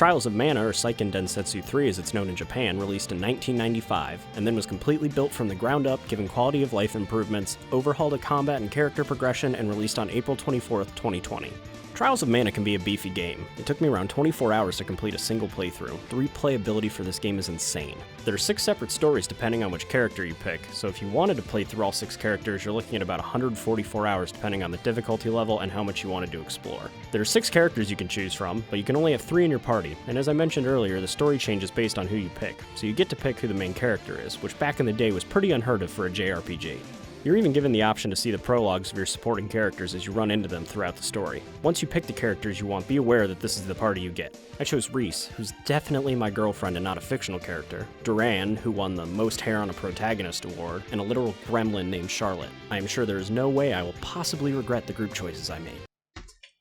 Trials of Mana, or Seiken Densetsu 3 as it's known in Japan, released in 1995, and then was completely built from the ground up, giving quality of life improvements, overhauled a combat and character progression, and released on April 24th, 2020. Trials of Mana can be a beefy game. It took me around 24 hours to complete a single playthrough. The replayability for this game is insane. There are 6 separate stories depending on which character you pick, so if you wanted to play through all 6 characters, you're looking at about 144 hours depending on the difficulty level and how much you wanted to explore. There are 6 characters you can choose from, but you can only have 3 in your party, and as I mentioned earlier, the story changes based on who you pick, so you get to pick who the main character is, which back in the day was pretty unheard of for a JRPG. You're even given the option to see the prologues of your supporting characters as you run into them throughout the story. Once you pick the characters you want, be aware that this is the party you get. I chose Reese, who's definitely my girlfriend and not a fictional character, Duran, who won the Most Hair on a Protagonist award, and a literal gremlin named Charlotte. I am sure there is no way I will possibly regret the group choices I made.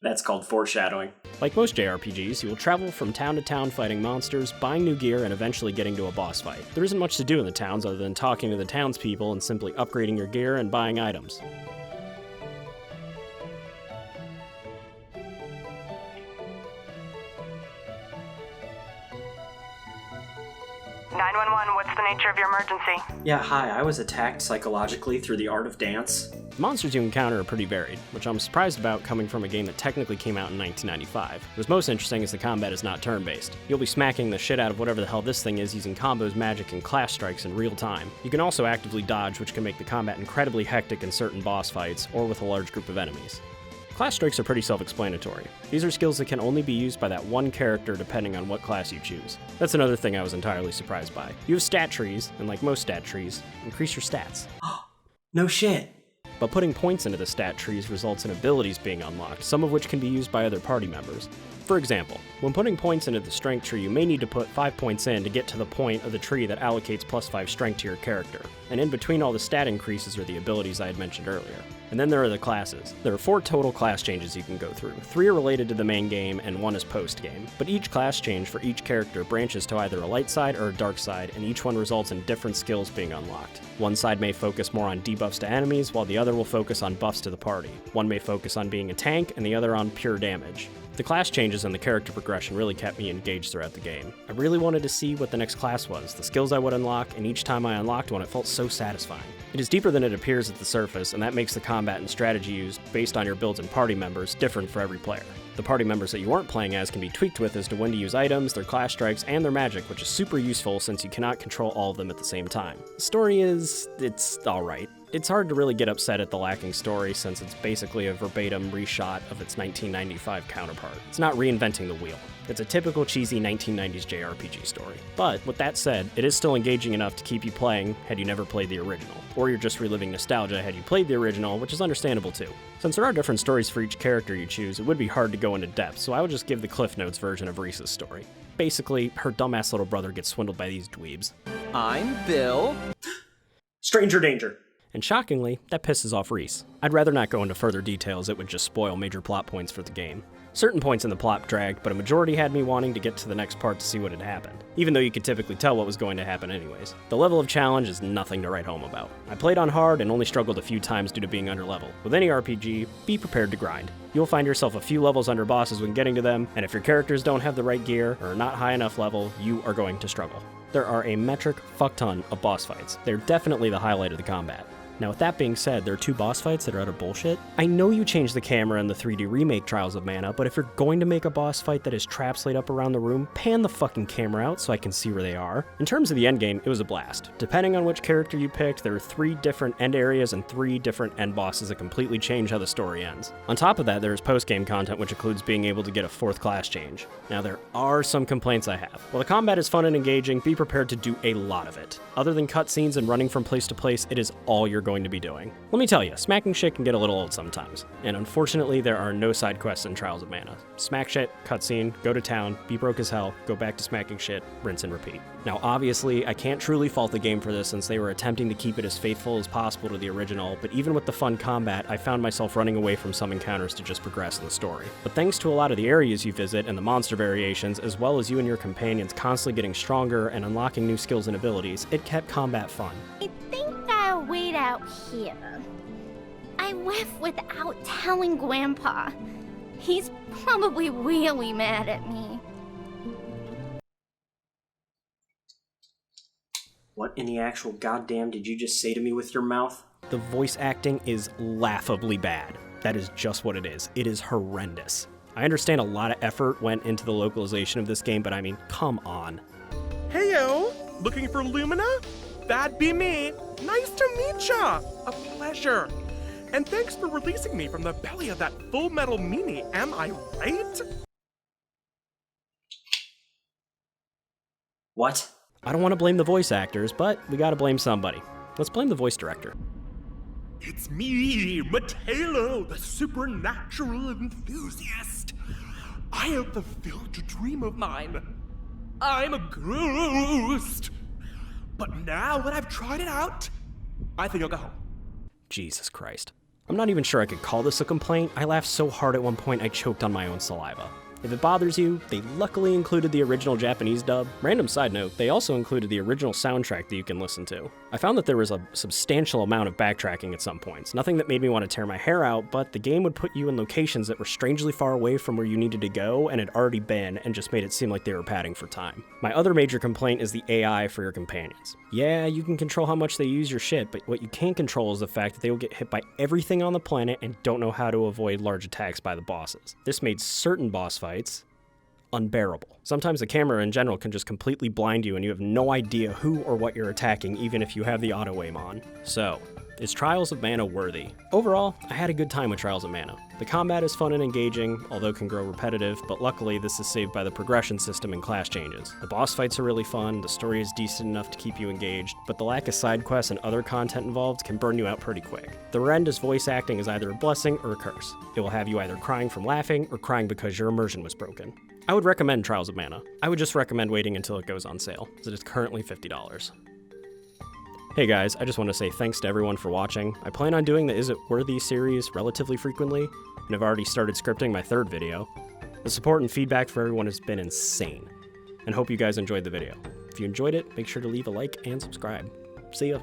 That's called foreshadowing. Like most JRPGs, you will travel from town to town fighting monsters, buying new gear, and eventually getting to a boss fight. There isn't much to do in the towns other than talking to the townspeople and simply upgrading your gear and buying items. What's the nature of your emergency? Yeah, hi, I was attacked psychologically through the art of dance. The monsters you encounter are pretty varied, which I'm surprised about coming from a game that technically came out in 1995. What's most interesting is the combat is not turn-based. You'll be smacking the shit out of whatever the hell this thing is using combos, magic, and class strikes in real time. You can also actively dodge, which can make the combat incredibly hectic in certain boss fights, or with a large group of enemies. Class strikes are pretty self-explanatory. These are skills that can only be used by that one character depending on what class you choose. That's another thing I was entirely surprised by. You have stat trees, and like most stat trees, increase your stats. No shit. But putting points into the stat trees results in abilities being unlocked, some of which can be used by other party members. For example, when putting points into the strength tree, you may need to put 5 points in to get to the point of the tree that allocates +5 strength to your character. And in between all the stat increases are the abilities I had mentioned earlier. And then there are the classes. There are 4 total class changes you can go through. 3 are related to the main game, and 1 is post-game. But each class change for each character branches to either a light side or a dark side, and each one results in different skills being unlocked. One side may focus more on debuffs to enemies, while the other will focus on buffs to the party. One may focus on being a tank, and the other on pure damage. The class changes and the character progression really kept me engaged throughout the game. I really wanted to see what the next class was, the skills I would unlock, and each time I unlocked one it felt so satisfying. It is deeper than it appears at the surface, and that makes the combat and strategy used based on your builds and party members different for every player. The party members that you aren't playing as can be tweaked with as to when to use items, their class strikes, and their magic, which is super useful since you cannot control all of them at the same time. The story it's alright. It's hard to really get upset at the lacking story since it's basically a verbatim reshot of its 1995 counterpart. It's not reinventing the wheel. It's a typical cheesy 1990s JRPG story. But with that said, it is still engaging enough to keep you playing had you never played the original. Or you're just reliving nostalgia had you played the original, which is understandable too. Since there are different stories for each character you choose, it would be hard to go into depth, so I would just give the Cliff Notes version of Reese's story. Basically, her dumbass little brother gets swindled by these dweebs. I'm Bill. Stranger danger! And shockingly, that pisses off Reese. I'd rather not go into further details, it would just spoil major plot points for the game. Certain points in the plot dragged, but a majority had me wanting to get to the next part to see what had happened, even though you could typically tell what was going to happen anyways. The level of challenge is nothing to write home about. I played on hard and only struggled a few times due to being underleveled. With any RPG, be prepared to grind. You'll find yourself a few levels under bosses when getting to them, and if your characters don't have the right gear or are not high enough level, you are going to struggle. There are a metric fuck ton of boss fights. They're definitely the highlight of the combat. Now with that being said, there are 2 boss fights that are utter bullshit. I know you changed the camera in the 3D remake Trials of Mana, but if you're going to make a boss fight that has traps laid up around the room, pan the fucking camera out so I can see where they are. In terms of the endgame, it was a blast. Depending on which character you picked, there are 3 different end areas and 3 different end bosses that completely change how the story ends. On top of that, there is post-game content which includes being able to get a 4th class change. Now there are some complaints I have. While the combat is fun and engaging, be prepared to do a lot of it. Other than cutscenes and running from place to place, it is all you're going to be doing. Let me tell you, smacking shit can get a little old sometimes, and unfortunately there are no side quests in Trials of Mana. Smack shit, cutscene, go to town, be broke as hell, go back to smacking shit, rinse and repeat. Now obviously, I can't truly fault the game for this since they were attempting to keep it as faithful as possible to the original, but even with the fun combat, I found myself running away from some encounters to just progress in the story. But thanks to a lot of the areas you visit and the monster variations, as well as you and your companions constantly getting stronger and unlocking new skills and abilities, it kept combat fun. I think I'll wait out here. I left without telling Grandpa. He's probably really mad at me. What in the actual goddamn did you just say to me with your mouth? The voice acting is laughably bad. That is just what it is. It is horrendous. I understand a lot of effort went into the localization of this game, but I mean, come on. Heyo! Looking for Lumina? That'd be me. Nice to meet ya! A pleasure. And thanks for releasing me from the belly of that Full Metal meanie, am I right? What? I don't want to blame the voice actors, but we gotta blame somebody. Let's blame the voice director. It's me, Matelo, the supernatural enthusiast. I have fulfilled a dream of mine. I'm a ghost. But now that I've tried it out, I think I'll go home. Jesus Christ. I'm not even sure I could call this a complaint. I laughed so hard at one point I choked on my own saliva. If it bothers you, they luckily included the original Japanese dub. Random side note, they also included the original soundtrack that you can listen to. I found that there was a substantial amount of backtracking at some points. Nothing that made me want to tear my hair out, but the game would put you in locations that were strangely far away from where you needed to go and had already been, and just made it seem like they were padding for time. My other major complaint is the AI for your companions. Yeah, you can control how much they use your shit, but what you can't control is the fact that they will get hit by everything on the planet and don't know how to avoid large attacks by the bosses. This made certain boss fights unbearable. Sometimes the camera in general can just completely blind you and you have no idea who or what you're attacking even if you have the auto aim on. So, is Trials of Mana worthy? Overall, I had a good time with Trials of Mana. The combat is fun and engaging, although can grow repetitive, but luckily this is saved by the progression system and class changes. The boss fights are really fun, the story is decent enough to keep you engaged, but the lack of side quests and other content involved can burn you out pretty quick. The horrendous voice acting is either a blessing or a curse. It will have you either crying from laughing or crying because your immersion was broken. I would recommend Trials of Mana. I would just recommend waiting until it goes on sale, as it is currently $50. Hey guys, I just want to say thanks to everyone for watching. I plan on doing the Is It Worthy series relatively frequently, and have already started scripting my third video. The support and feedback for everyone has been insane, and hope you guys enjoyed the video. If you enjoyed it, make sure to leave a like and subscribe. See ya.